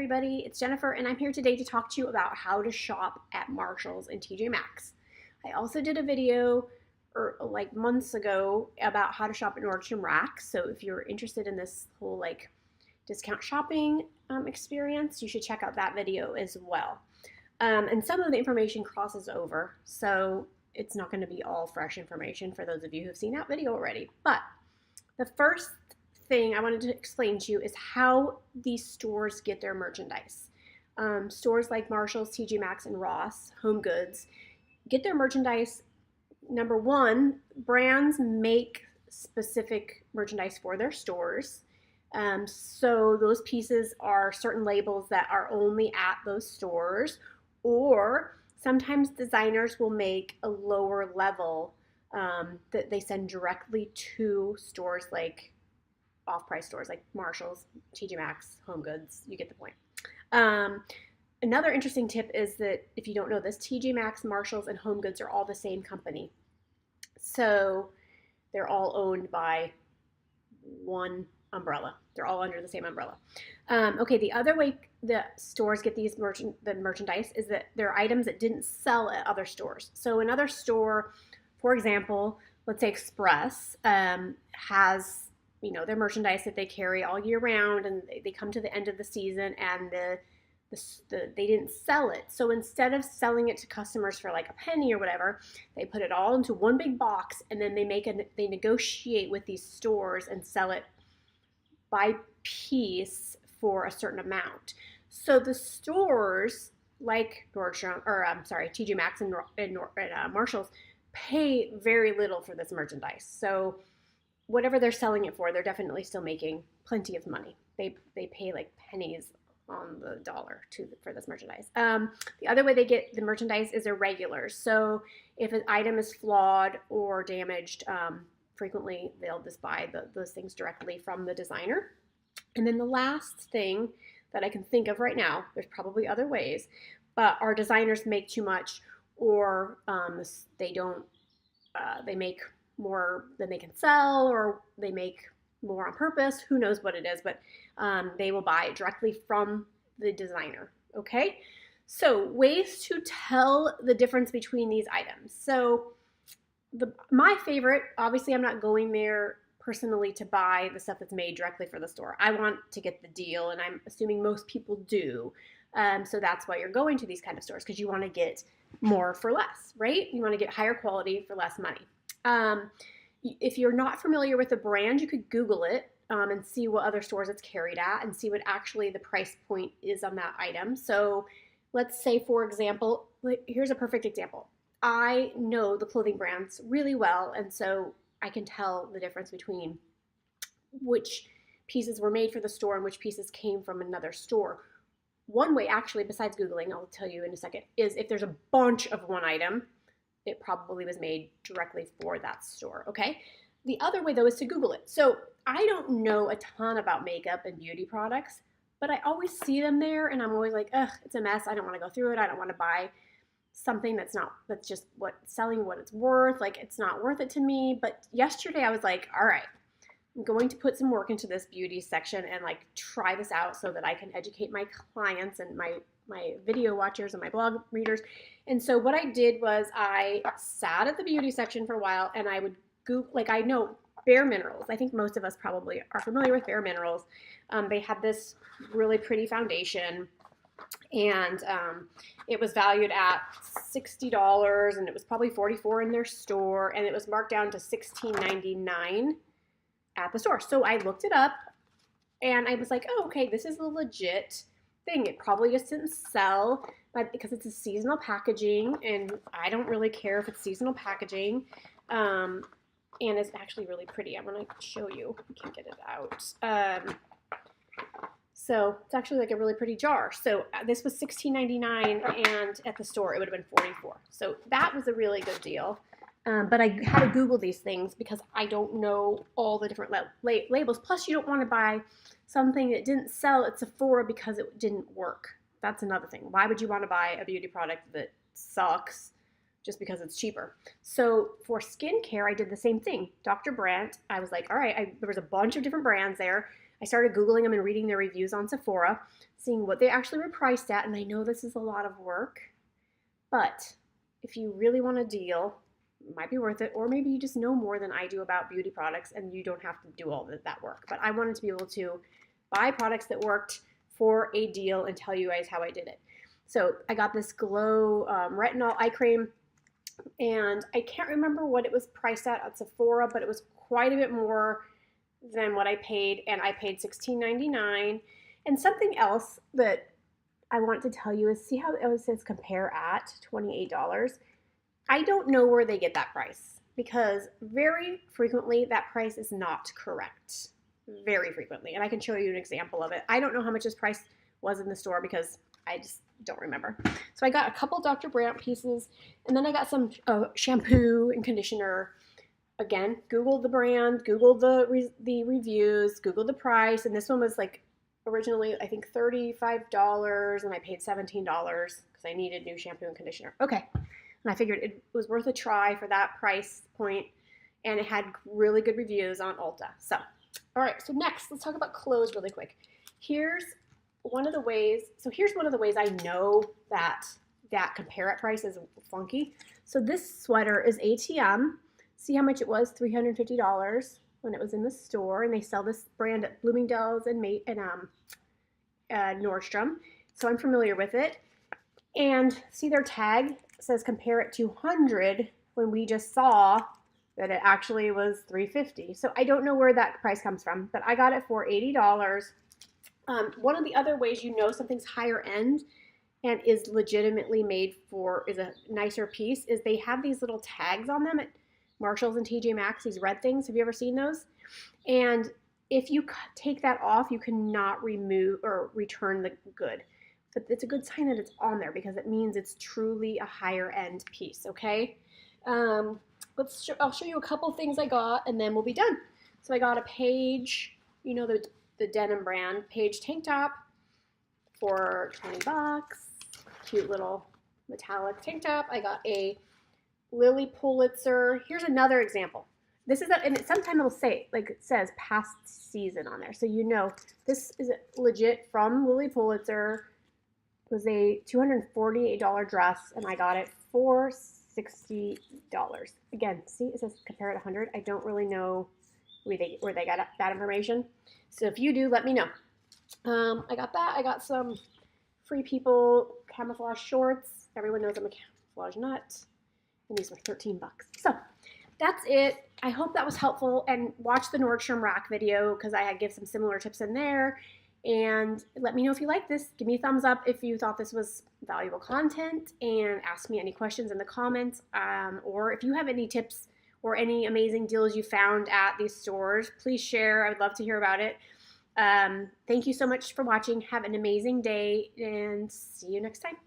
Everybody, it's Jennifer and I'm here today to talk to you about how to shop at Marshalls and TJ Maxx. I also did a video like months ago about how to shop at Nordstrom Rack, so if you're interested in this whole discount shopping experience, you should check out that video as well. And some of the information crosses over, so it's not going to be all fresh information for those of you who've seen that video already. But the first thing I wanted to explain to you is how these stores get their merchandise. Stores like Marshalls, TJ Maxx, and Ross, Home Goods, get their merchandise. Number one, brands make specific merchandise for their stores. So those pieces are certain labels that are only at those stores, or sometimes designers will make a lower level that they send directly to stores like off-price stores like Marshalls, TJ Maxx, Home Goods. You get the point. Another interesting tip is that if you don't know this, TJ Maxx, Marshalls, and Home Goods are all the same company. So they're all owned by one umbrella. They're all under the same umbrella. Okay, the other way the stores get the merchandise is that there are items that didn't sell at other stores. So another store, for example, let's say Express, has their merchandise that they carry all year round, and they come to the end of the season and they didn't sell it. So instead of selling it to customers for like a penny or whatever, they put it all into one big box, and then they negotiate with these stores and sell it by piece for a certain amount. So the stores like TJ Maxx and Marshalls pay very little for this merchandise. So whatever they're selling it for, they're definitely still making plenty of money. They pay like pennies on the dollar for this merchandise. The other way they get the merchandise is irregulars. So if an item is flawed or damaged, frequently they'll just buy those things directly from the designer. And then the last thing that I can think of right now, there's probably other ways, but our designers make too much, or they make more than they can sell, or they make more on purpose. Who knows what it is, but they will buy it directly from the designer. Okay, so ways to tell the difference between these items. So my favorite, obviously I'm not going there personally to buy the stuff that's made directly for the store. I want to get the deal, and I'm assuming most people do. So that's why you're going to these kind of stores, because you want to get more for less, right? You want to get higher quality for less money. If you're not familiar with the brand, you could Google it and see what other stores it's carried at and see what actually the price point is on that item. So let's say, for example, here's a perfect example. I know the clothing brands really well, and so I can tell the difference between which pieces were made for the store and which pieces came from another store. One way, actually, besides Googling, I'll tell you in a second, is if there's a bunch of one item, it probably was made directly for that store, okay? The other way, though, is to Google it. So I don't know a ton about makeup and beauty products, but I always see them there, and I'm always like, ugh, it's a mess. I don't want to go through it. I don't want to buy something that's just selling what it's worth. Like, it's not worth it to me. But yesterday I was like, all right, I'm going to put some work into this beauty section and try this out so that I can educate my clients and my video watchers and my blog readers. And so what I did was I sat at the beauty section for a while, and I would Google, I know Bare Minerals. I think most of us probably are familiar with Bare Minerals. They had this really pretty foundation, and it was valued at $60, and it was probably $44 in their store, and it was marked down to $16.99 at the store. So I looked it up, and I was like, oh, okay, this is a legit thing. It probably just didn't sell, but because it's a seasonal packaging, and I don't really care if it's seasonal packaging, and it's actually really pretty. I'm going to show you. I can't get it out. So it's actually like a really pretty jar. So this was $16.99, and at the store it would have been $44. So that was a really good deal. But I had to Google these things because I don't know all the different labels. Plus, you don't want to buy something that didn't sell at Sephora because it didn't work. That's another thing. Why would you want to buy a beauty product that sucks just because it's cheaper? So for skincare, I did the same thing. Dr. Brandt, I was like, all right, there was a bunch of different brands there. I started Googling them and reading their reviews on Sephora. seeing what they actually were priced at. And I know this is a lot of work, but if you really want a deal, it might be worth it. Or maybe you just know more than I do about beauty products and you don't have to do all that work. But I wanted to be able to buy products that worked for a deal and tell you guys how I did it. So I got this Glow Retinol eye cream, and I can't remember what it was priced at Sephora, but it was quite a bit more than what I paid, and I paid $16.99. And something else that I want to tell you is, see how it says compare at $28? I don't know where they get that price, because very frequently that price is not correct. Very frequently. And I can show you an example of it. I don't know how much this price was in the store because I just don't remember. So I got a couple Dr. Brandt pieces, and then I got some shampoo and conditioner. Again, Googled the brand, Googled the reviews, Googled the price, and this one was like originally I think $35, and I paid $17 because I needed new shampoo and conditioner. Okay, and I figured it was worth a try for that price point, and it had really good reviews on Ulta. So, all right, so next let's talk about clothes really quick. Here's one of the ways I know that compare at price is funky. So this sweater is ATM. See how much it was? $350 when it was in the store, and they sell this brand at Bloomingdale's and Nordstrom. So I'm familiar with it. And see their tag says compare it to 100 when we just saw that it actually was $350. So I don't know where that price comes from, but I got it for $80. One of the other ways you know something's higher end and is legitimately made for, is a nicer piece, is they have these little tags on them at Marshalls and TJ Maxx, these red things. Have you ever seen those? And if you take that off, you cannot remove or return the good. But it's a good sign that it's on there because it means it's truly a higher end piece, okay? I'll show you a couple things I got and then we'll be done. So I got a Paige, you know, the denim brand, Paige tank top for $20. Cute little metallic tank top. I got a Lily Pulitzer. Here's another example. This is and sometimes it'll say, like it says past season on there. So you know this is legit from Lily Pulitzer. It was a $248 dress and I got it for $60. Again, see, it says compare at 100. I don't really know where they got that information. So if you do, let me know. I got that. I got some Free People camouflage shorts. Everyone knows I'm a camouflage nut. And these were $13. So that's it. I hope that was helpful. And watch the Nordstrom Rack video because I give some similar tips in there. And let me know if you like this. Give me a thumbs up if you thought this was valuable content, and ask me any questions in the comments. Or if you have any tips or any amazing deals you found at these stores, please share. I would love to hear about it. Thank you so much for watching. Have an amazing day and see you next time.